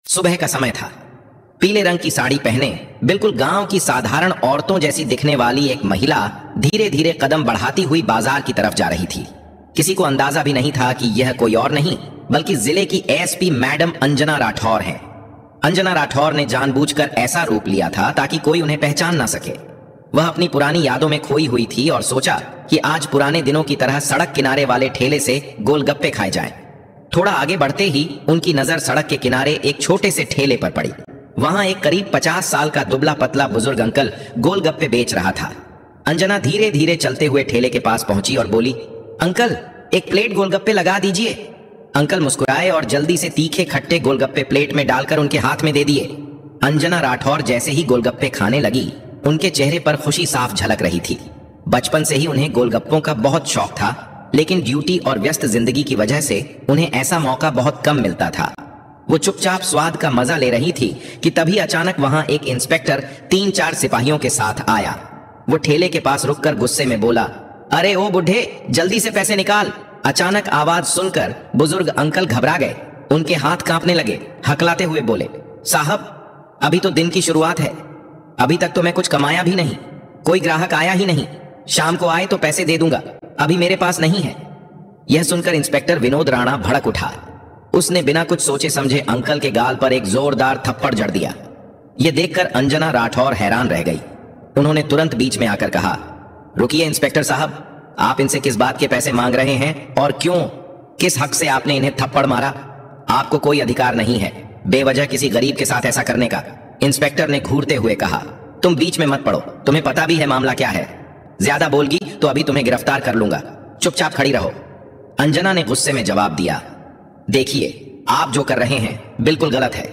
सुबह का समय था। पीले रंग की साड़ी पहने बिल्कुल गांव की साधारण औरतों जैसी दिखने वाली एक महिला धीरे धीरे कदम बढ़ाती हुई बाजार की तरफ जा रही थी। किसी को अंदाजा भी नहीं था कि यह कोई और नहीं बल्कि जिले की एसपी मैडम अंजना राठौर हैं। अंजना राठौर ने जानबूझकर ऐसा रूप लिया था ताकि कोई उन्हें पहचान ना सके। वह अपनी पुरानी यादों में खोई हुई थी और सोचा कि आज पुराने दिनों की तरह सड़क किनारे वाले ठेले से गोलगप्पे खाए जाएं। थोड़ा आगे बढ़ते ही उनकी नजर सड़क के किनारे एक छोटे से ठेले पर पड़ी। वहां एक करीब 50 साल का दुबला पतला बुजुर्ग अंकल गोलगप्पे बेच रहा था। अंजना धीरे धीरे चलते हुए ठेले के पास पहुंची और बोली, अंकल एक प्लेट गोलगप्पे लगा दीजिए। अंकल मुस्कुराए और जल्दी से तीखे खट्टे गोलगप्पे प्लेट में डालकर उनके हाथ में दे दिए। अंजना राठौर जैसे ही गोलगप्पे खाने लगी, उनके चेहरे पर खुशी साफ झलक रही थी। बचपन से ही उन्हें गोलगप्पों का बहुत शौक था, लेकिन ड्यूटी और व्यस्त जिंदगी की वजह से उन्हें ऐसा मौका बहुत कम मिलता था। वो चुपचाप स्वाद का मजा ले रही थी कि तभी अचानक वहां एक इंस्पेक्टर 3-4 सिपाहियों के साथ आया। वो ठेले के पास रुककर गुस्से में बोला, अरे ओ बुढ़े, जल्दी से पैसे निकाल। अचानक आवाज सुनकर बुजुर्ग अंकल घबरा गए। उनके हाथ कांपने लगे। हकलाते हुए बोले, साहब अभी तो दिन की शुरुआत है, अभी तक तो मैं कुछ कमाया भी नहीं, कोई ग्राहक आया ही नहीं। शाम को आए तो पैसे दे दूंगा, अभी मेरे पास नहीं है। यह सुनकर इंस्पेक्टर विनोद राणा भड़क उठा। उसने बिना कुछ सोचे समझे अंकल के गाल पर एक जोरदार थप्पड़ जड़ दिया। यह देखकर अंजना राठौर हैरान रह गई। उन्होंने तुरंत बीच में आकर कहा, रुकिए इंस्पेक्टर साहब, आप इनसे किस बात के पैसे मांग रहे हैं और क्यों? किस हक से आपने इन्हें थप्पड़ मारा? आपको कोई अधिकार नहीं है बेवजह किसी गरीब के साथ ऐसा करने का। इंस्पेक्टर ने घूरते हुए कहा, तुम बीच में मत पड़ो, तुम्हें पता भी है मामला क्या है। ज्यादा बोलगी तो अभी तुम्हें गिरफ्तार कर लूंगा, चुपचाप खड़ी रहो। अंजना ने गुस्से में जवाब दिया, देखिए आप जो कर रहे हैं बिल्कुल गलत है।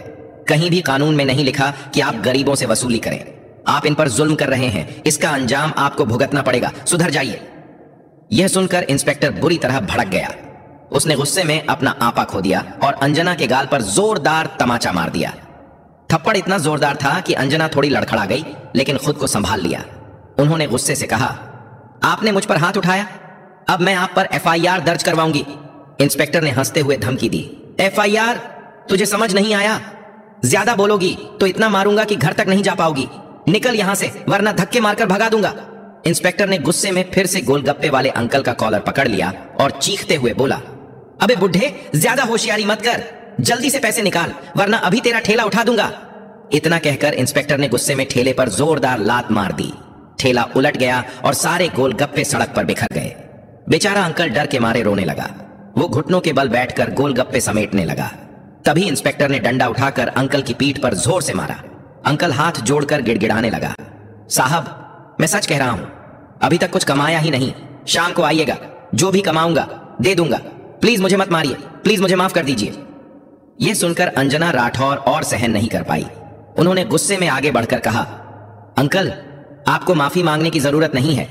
कहीं भी कानून में नहीं लिखा कि आप गरीबों से वसूली करें। आप इन पर जुल्म कर रहे हैं, इसका अंजाम आपको भुगतना पड़ेगा, सुधर जाइए। यह सुनकर इंस्पेक्टर बुरी तरह भड़क गया। उसने गुस्से में अपना आपा खो दिया और अंजना के गाल पर जोरदार तमाचा मार दिया। थप्पड़ इतना जोरदार था कि अंजना थोड़ी लड़खड़ा गई, लेकिन खुद को संभाल लिया। उन्होंने गुस्से से कहा, आपने मुझ पर हाथ उठाया, अब मैं आप पर एफआईआर दर्ज करवाऊंगी। इंस्पेक्टर ने हंसते हुए धमकी दी, एफआईआर? तुझे समझ नहीं आया? ज्यादा बोलोगी तो इतना मारूंगा कि घर तक नहीं जा पाओगी। निकल यहां से, वरना धक्के मारकर भगा दूंगा। इंस्पेक्टर ने गुस्से में फिर से गोलगप्पे वाले अंकल का कॉलर पकड़ लिया और चीखते हुए बोला, अबे बुढ़े, ज्यादा होशियारी मत कर, जल्दी से पैसे निकाल वरना अभी तेरा ठेला उठा दूंगा। इतना कहकर इंस्पेक्टर ने गुस्से में ठेले पर जोरदार लात मार दी। ठेला उलट गया और सारे गोलगप्पे सड़क पर बिखर गए। बेचारा अंकल डर के मारे रोने लगा। वो घुटनों के बल बैठकर गोलगप्पे समेटने लगा। तभी इंस्पेक्टर ने डंडा उठाकर अंकल की पीठ पर जोर से मारा। अंकल हाथ जोड़कर गिड़गिड़ाने लगा, साहब मैं सच कह रहा हूं, अभी तक कुछ कमाया ही नहीं। शाम को आइएगा, जो भी कमाऊंगा दे दूंगा। प्लीज मुझे मत मारिए, प्लीज मुझे माफ कर दीजिए। यह सुनकर अंजना राठौर और सहन नहीं कर पाई। उन्होंने गुस्से में आगे बढ़कर कहा, अंकल आपको माफी मांगने की जरूरत नहीं है।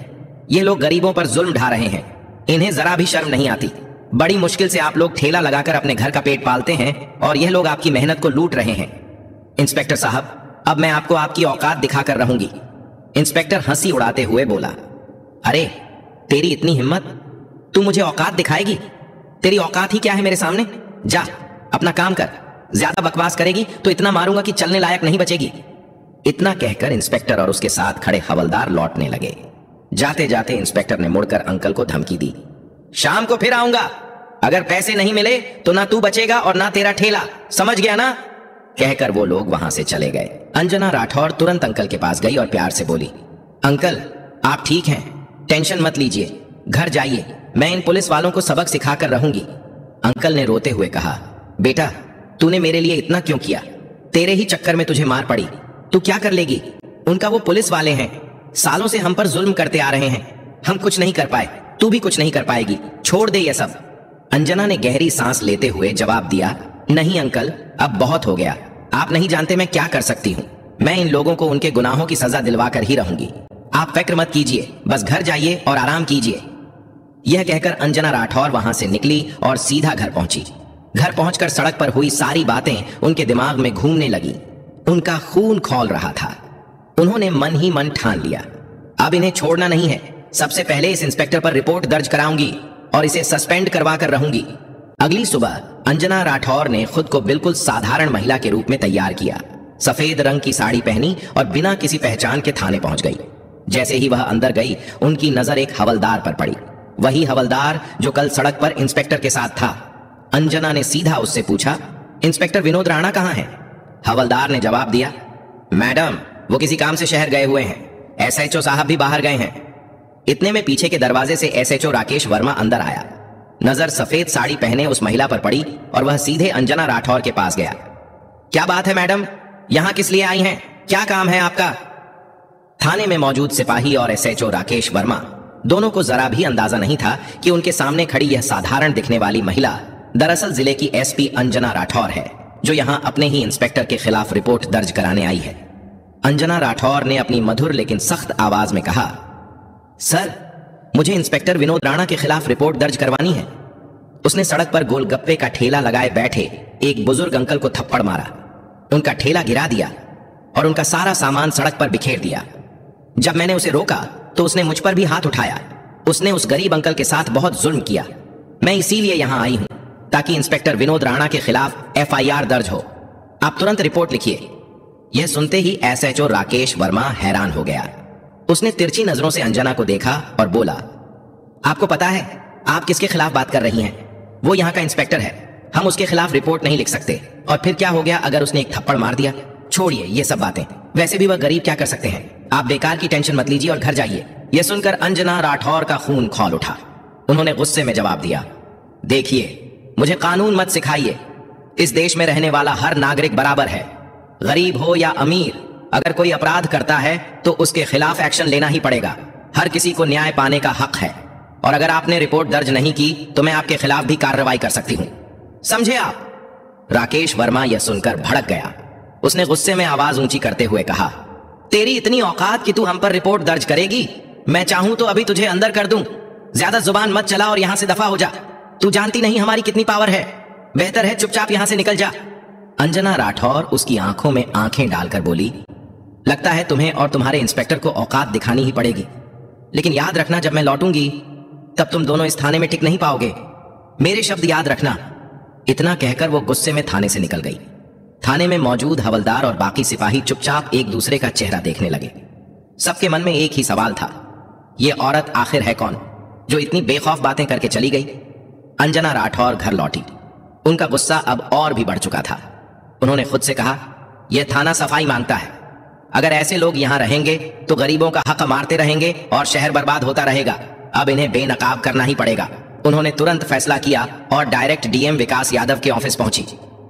ये लोग गरीबों पर जुल्म ढा रहे हैं, इन्हें जरा भी शर्म नहीं आती। बड़ी मुश्किल से आप लोग ठेला लगाकर अपने घर का पेट पालते हैं और यह लोग आपकी मेहनत को लूट रहे हैं। इंस्पेक्टर साहब, अब मैं आपको आपकी औकात दिखाकर रहूंगी। इंस्पेक्टर हंसी उड़ाते हुए बोला, अरे तेरी इतनी हिम्मत, तू मुझे औकात दिखाएगी? तेरी औकात ही क्या है मेरे सामने? जा अपना काम कर, ज्यादा बकवास करेगी तो इतना मारूंगा कि चलने लायक नहीं बचेगी। इतना कहकर इंस्पेक्टर और उसके साथ खड़े हवलदार लौटने लगे। जाते जाते इंस्पेक्टर ने मुड़कर अंकल को धमकी दी, शाम को फिर आऊंगा, अगर पैसे नहीं मिले तो ना तू बचेगा और ना तेरा ठेला, समझ गया ना? कहकर वो लोग वहां से चले गए। अंजना राठौर तुरंत अंकल के पास गई और प्यार से बोली, अंकल आप ठीक हैं, टेंशन मत लीजिए, घर जाइए, मैं इन पुलिस वालों को सबक सिखाकर रहूंगी। अंकल ने रोते हुए कहा, बेटा तूने मेरे लिए इतना क्यों किया? तेरे ही चक्कर में तुझे मार पड़ी, तू क्या कर लेगी? उनका वो पुलिस वाले हैं, सालों से हम पर जुल्म करते आ रहे हैं, हम कुछ नहीं कर पाए, तू भी कुछ नहीं कर पाएगी, छोड़ दे ये सब। अंजना ने गहरी सांस लेते हुए जवाब दिया, नहीं अंकल अब बहुत हो गया, आप नहीं जानते मैं क्या कर सकती हूँ। मैं इन लोगों को उनके गुनाहों की सजा दिलवा कर ही रहूंगी। आप फिक्र मत कीजिए, बस घर जाइए और आराम कीजिए। यह कहकर अंजना राठौर वहां से निकली और सीधा घर पहुंची। घर पहुंचकर सड़क पर हुई सारी बातें उनके दिमाग में घूमने लगी। उनका खून खौल रहा था। उन्होंने मन ही मन ठान लिया, अब इन्हें छोड़ना नहीं है, सबसे पहले इस इंस्पेक्टर पर रिपोर्ट दर्ज कराऊंगी और इसे सस्पेंड करवा कर रहूंगी। अगली सुबह अंजना राठौर ने खुद को बिल्कुल साधारण महिला के रूप में तैयार किया। सफेद रंग की साड़ी पहनी और बिना किसी पहचान के थाने पहुंच गई। जैसे ही वह अंदर गई, उनकी नजर एक हवलदार पर पड़ी, वही हवलदार जो कल सड़क पर इंस्पेक्टर के साथ था। अंजना ने सीधा उससे पूछा, इंस्पेक्टर विनोद राणा कहाँ हैं? हवलदार ने जवाब दिया, मैडम वो किसी काम से शहर गए हुए हैं, एसएचओ साहब भी बाहर गए हैं। इतने में पीछे के दरवाजे से एसएचओ राकेश वर्मा अंदर आया। नजर सफेद साड़ी पहने उस महिला पर पड़ी और वह सीधे अंजना राठौर के पास गया। क्या बात है मैडम, यहां किस लिए आई हैं? क्या काम है आपका? थाने में मौजूद सिपाही और एसएचओ राकेश वर्मा दोनों को जरा भी अंदाजा नहीं था कि उनके सामने खड़ी यह साधारण दिखने वाली महिला दरअसल जिले की एसपी अंजना राठौर है, जो यहां अपने ही इंस्पेक्टर के खिलाफ रिपोर्ट दर्ज कराने आई है। अंजना राठौर ने अपनी मधुर लेकिन सख्त आवाज में कहा, सर मुझे इंस्पेक्टर विनोद राणा के खिलाफ रिपोर्ट दर्ज करवानी है। उसने सड़क पर गोलगप्पे का ठेला लगाए बैठे एक बुजुर्ग अंकल को थप्पड़ मारा, उनका ठेला गिरा दिया और उनका सारा सामान सड़क पर बिखेर दिया। जब मैंने उसे रोका तो उसने मुझ पर भी हाथ उठाया। उसने उस गरीब अंकल के साथ बहुत जुल्म किया। मैं इसीलिए यहां आई हूं ताकि इंस्पेक्टर विनोद राणा के खिलाफ एफआईआर दर्ज हो। आप तुरंत रिपोर्ट लिखिए। यह सुनते ही एसएचओ राकेश वर्मा हैरान हो गया। उसने तिरछी नजरों से अंजना को देखा और बोला, आपको पता है आप किसके खिलाफ बात कर रही हैं? वो यहाँ का इंस्पेक्टर है, हम उसके खिलाफ रिपोर्ट नहीं लिख सकते। और फिर क्या हो गया अगर उसने एक थप्पड़ मार दिया? छोड़िए ये सब बातें, वैसे भी वह गरीब क्या कर सकते हैं। आप बेकार की टेंशन मत लीजिए और घर जाइए। यह सुनकर अंजना राठौर का खून खौल उठा। उन्होंने गुस्से में जवाब दिया, देखिए मुझे कानून मत सिखाइए। इस देश में रहने वाला हर नागरिक बराबर है, गरीब हो या अमीर। अगर कोई अपराध करता है तो उसके खिलाफ एक्शन लेना ही पड़ेगा। हर किसी को न्याय पाने का हक है और अगर आपने रिपोर्ट दर्ज नहीं की तो मैं आपके खिलाफ भी कार्रवाई कर सकती हूं, समझे आप? राकेश वर्मा यह सुनकर भड़क गया। उसने गुस्से में आवाज ऊंची करते हुए कहा, तेरी इतनी औकात कि तू हम पर रिपोर्ट दर्ज करेगी? मैं चाहूं तो अभी तुझे अंदर कर दूं। ज्यादा जुबान मत चला और यहां से दफा हो जा। तू जानती नहीं हमारी कितनी पावर है। बेहतर है चुपचाप यहां से निकल जा। अंजना राठौर उसकी आंखों में आंखें डालकर बोली, लगता है तुम्हें और तुम्हारे इंस्पेक्टर को औकात दिखानी ही पड़ेगी, लेकिन याद रखना जब मैं लौटूंगी तब तुम दोनों इस थाने में टिक नहीं पाओगे। मेरे शब्द याद रखना। इतना कहकर वो गुस्से में थाने से निकल गई। थाने में मौजूद हवलदार और बाकी सिपाही चुपचाप एक दूसरे का चेहरा देखने लगे। सबके मन में एक ही सवाल था, ये औरत आखिर है कौन जो इतनी बेखौफ बातें करके चली गई? अंजना राठौर घर लौटी। उनका गुस्सा अब और भी बढ़ चुका था। उन्होंने खुद से कहा, यह थाना सफाई मांगता है। अगर ऐसे लोग यहां रहेंगे तो गरीबों का हक मारते रहेंगे और शहर बर्बाद होता रहेगा। अब इन्हें बेनकाब करना ही पड़ेगा। उन्होंने तुरंत फैसला किया और डायरेक्ट डीएम विकास यादव के ऑफिस पहुंची।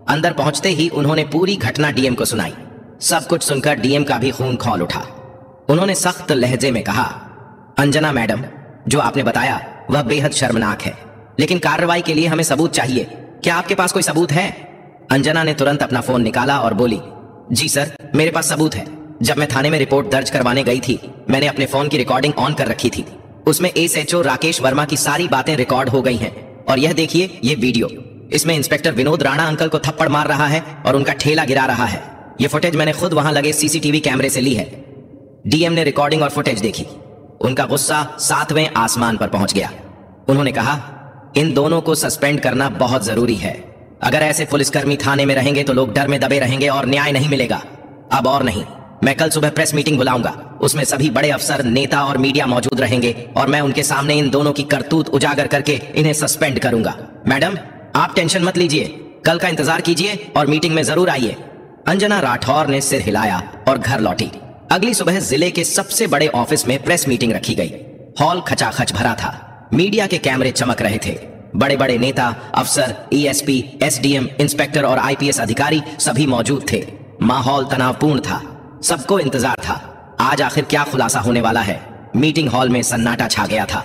अंदर पहुंचते ही उन्होंने पूरी घटना डीएम को सुनाई। सब कुछ सुनकर डीएम का भी खून खौल उठा। उन्होंने सख्त लहजे में कहा, अंजना मैडम, जो आपने बताया वह बेहद शर्मनाक है, लेकिन कार्रवाई के लिए हमें सबूत चाहिए। क्या आपके पास कोई सबूत है? अंजना ने तुरंत अपना फोन निकाला और बोली, जी सर, मेरे पास सबूत है। जब मैं थाने में रिपोर्ट दर्ज करवाने गई थी, मैंने अपने फोन की रिकॉर्डिंग ऑन कर रखी थी। उसमें एसएचओ राकेश वर्मा की सारी बातें रिकॉर्ड हो गई हैं। और यह देखिए, ये वीडियो, इसमें इंस्पेक्टर विनोद राणा अंकल को थप्पड़ मार रहा है और उनका ठेला गिरा रहा है। यह फुटेज मैंने खुद वहां लगे सीसीटीवी कैमरे से ली है। डीएम ने रिकॉर्डिंग और फुटेज देखी। उनका गुस्सा 7वें आसमान पर पहुंच गया। उन्होंने कहा, इन दोनों को सस्पेंड करना बहुत जरूरी है। अगर ऐसे पुलिसकर्मी थाने में रहेंगे तो लोग डर में दबे रहेंगे और न्याय नहीं मिलेगा। अब और नहीं, मैं कल सुबह प्रेस मीटिंग बुलाऊंगा। उसमें सभी बड़े अफसर, नेता और मीडिया मौजूद रहेंगे और मैं उनके सामने इन दोनों की करतूत उजागर करके इन्हें सस्पेंड करूंगा। मैडम, आप टेंशन मत लीजिए, कल का इंतजार कीजिए और मीटिंग में जरूर आइए। अंजना राठौर ने सिर हिलाया और घर लौटी। अगली सुबह जिले के सबसे बड़े ऑफिस में प्रेस मीटिंग रखी गई। हॉल खचाखच भरा था। मीडिया के कैमरे चमक रहे थे। बड़े बड़े नेता, अफसर, ईएसपी, एसडीएम, इंस्पेक्टर और आईपीएस अधिकारी सभी मौजूद थे। माहौल तनावपूर्ण था। सबको इंतजार था, आज आखिर क्या खुलासा होने वाला है। मीटिंग हॉल में सन्नाटा छा गया था।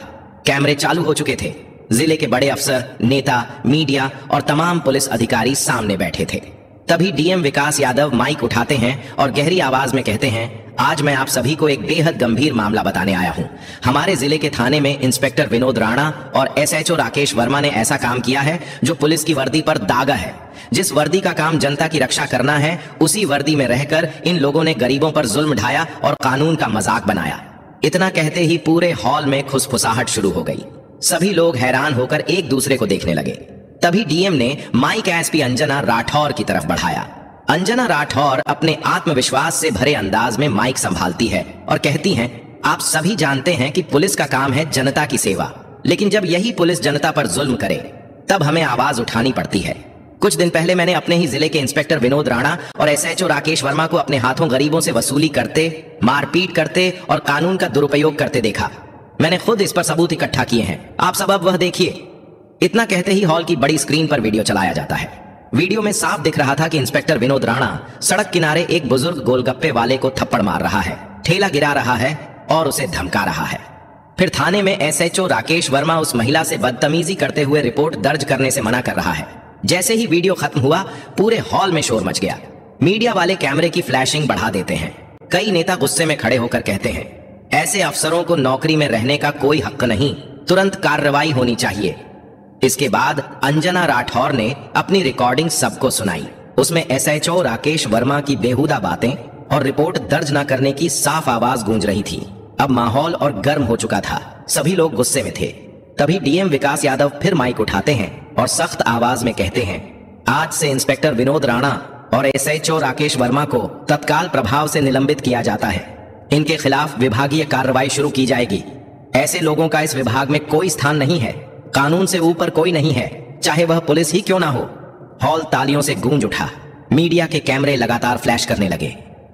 कैमरे चालू हो चुके थे। जिले के बड़े अफसर, नेता, मीडिया और तमाम पुलिस अधिकारी सामने बैठे थे। तभी डीएम विकास यादव माइक उठाते हैं और गहरी आवाज में कहते हैं, आज मैं आप सभी को एक बेहद गंभीर मामला बताने आया हूं। हमारे जिले के थाने में इंस्पेक्टर विनोद राणा और एसएचओ राकेश वर्मा ने ऐसा काम किया है जो पुलिस की वर्दी पर दागा है। जिस वर्दी का काम जनता की रक्षा करना है, उसी वर्दी में रहकर इन लोगों ने गरीबों पर जुल्म ढाया और कानून का मजाक बनाया। इतना कहते ही पूरे हॉल में खुसफुसाहट शुरू हो गई। सभी लोग हैरान होकर एक दूसरे को देखने लगे। तभी डीएम ने माइक एसपी अंजना राठौर की तरफ बढ़ाया। अंजना राठौर अपने आत्मविश्वास से भरे अंदाज में माइक संभालती है और कहती हैं, आप सभी जानते हैं कि पुलिस का काम है जनता की सेवा, लेकिन जब यही पुलिस जनता पर जुल्म करे तब हमें आवाज उठानी पड़ती है। कुछ दिन पहले मैंने अपने ही जिले के इंस्पेक्टर विनोद राणा और एसएचओ राकेश वर्मा को अपने हाथों गरीबों से वसूली करते, मारपीट करते और कानून का दुरुपयोग करते देखा। मैंने खुद इस पर सबूत इकट्ठा किए हैं, आप सब अब वह देखिए। इतना कहते ही हॉल की बड़ी स्क्रीन पर वीडियो चलाया जाता है। वीडियो में साफ दिख रहा था कि इंस्पेक्टर विनोद राणा सड़क किनारे एक बुजुर्ग गोलगप्पे वाले को थप्पड़ मार रहा है, ठेला गिरा रहा है और उसे धमका रहा है। फिर थाने में एसएचओ राकेश वर्मा उस महिला से बदतमीजी करते हुए रिपोर्ट दर्ज करने से मना कर रहा है। जैसे ही वीडियो खत्म हुआ पूरे हॉल में शोर मच गया। मीडिया वाले कैमरे की फ्लैशिंग बढ़ा देते हैं। कई नेता गुस्से में खड़े होकर कहते हैं, ऐसे अफसरों को नौकरी में रहने का कोई हक नहीं, तुरंत कार्रवाई होनी चाहिए। इसके बाद अंजना राठौर ने अपनी रिकॉर्डिंग सबको सुनाई। उसमें एसएचओ राकेश वर्मा की बेहुदा बातें और रिपोर्ट दर्ज न करने की साफ आवाज गूंज रही थी। अब माहौल और गर्म हो चुका था, सभी लोग गुस्से में थे। तभी डीएम विकास यादव फिर माइक उठाते हैं और सख्त आवाज में कहते हैं, आज से इंस्पेक्टर विनोद राणा और एसएचओ राकेश वर्मा को तत्काल प्रभाव से निलंबित किया जाता है। इनके खिलाफ विभागीय कार्रवाई शुरू की जाएगी। ऐसे लोगों का इस विभाग में कोई स्थान नहीं है। कानून से ऊपर कोई नहीं है, चाहे वह पुलिस ही क्यों ना हो। हॉल तालियों से गूंज उठा। मीडिया के कैमरे लगातार फ्लैश करने लगे।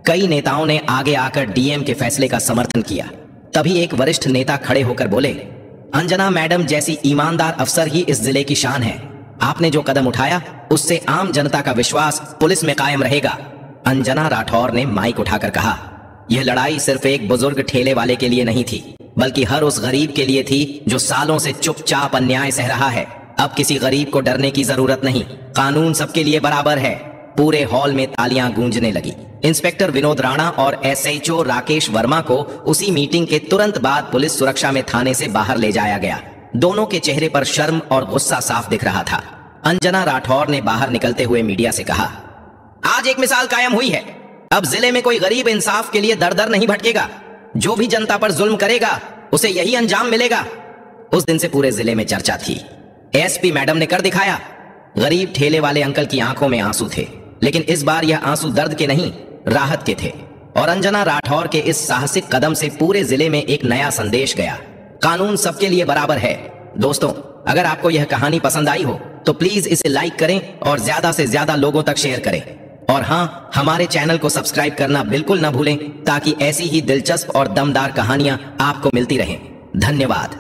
कई नेताओं ने आगे आकर डीएम के फैसले का समर्थन किया। तभी एक वरिष्ठ नेता खड़े होकर बोले, अंजना मैडम जैसी ईमानदार अफसर ही इस जिले की शान है। आपने जो कदम उठाया उससे आम जनता का विश्वास पुलिस में कायम रहेगा। अंजना राठौर ने माइक उठाकर कहा, यह लड़ाई सिर्फ एक बुजुर्ग ठेले वाले के लिए नहीं थी, बल्कि हर उस गरीब के लिए थी जो सालों से चुपचाप अन्याय सह रहा है। अब किसी गरीब को डरने की जरूरत नहीं, कानून सबके लिए बराबर है। पूरे हॉल में तालियां गूंजने लगी। इंस्पेक्टर विनोद राणा और एसएचओ राकेश वर्मा को उसी मीटिंग के तुरंत बाद पुलिस सुरक्षा में थाने से बाहर ले जाया गया। दोनों के चेहरे पर शर्म और गुस्सा साफ दिख रहा था। अंजना राठौर ने बाहर निकलते हुए मीडिया से कहा, आज एक मिसाल कायम हुई है। अब जिले में कोई गरीब इंसाफ के लिए दर दर नहीं भटकेगा। जो भी जनता पर जुल्म करेगा उसे यही अंजाम मिलेगा। उस दिन से पूरे जिले में चर्चा थी। एसपी मैडम ने कर दिखाया। गरीब ठेले वाले अंकल की आंखों में आंसू थे, लेकिन इस बार यह आंसू दर्द के नहीं, राहत के थे। और अंजना राठौर के इस साहसिक कदम से पूरे जिले में एक नया संदेश गया, कानून सबके लिए बराबर है। दोस्तों, अगर आपको यह कहानी पसंद आई हो तो प्लीज इसे लाइक करें और ज्यादा से ज्यादा लोगों तक शेयर करें। और हाँ, हमारे चैनल को सब्सक्राइब करना बिल्कुल न भूलें, ताकि ऐसी ही दिलचस्प और दमदार कहानियां आपको मिलती रहें। धन्यवाद।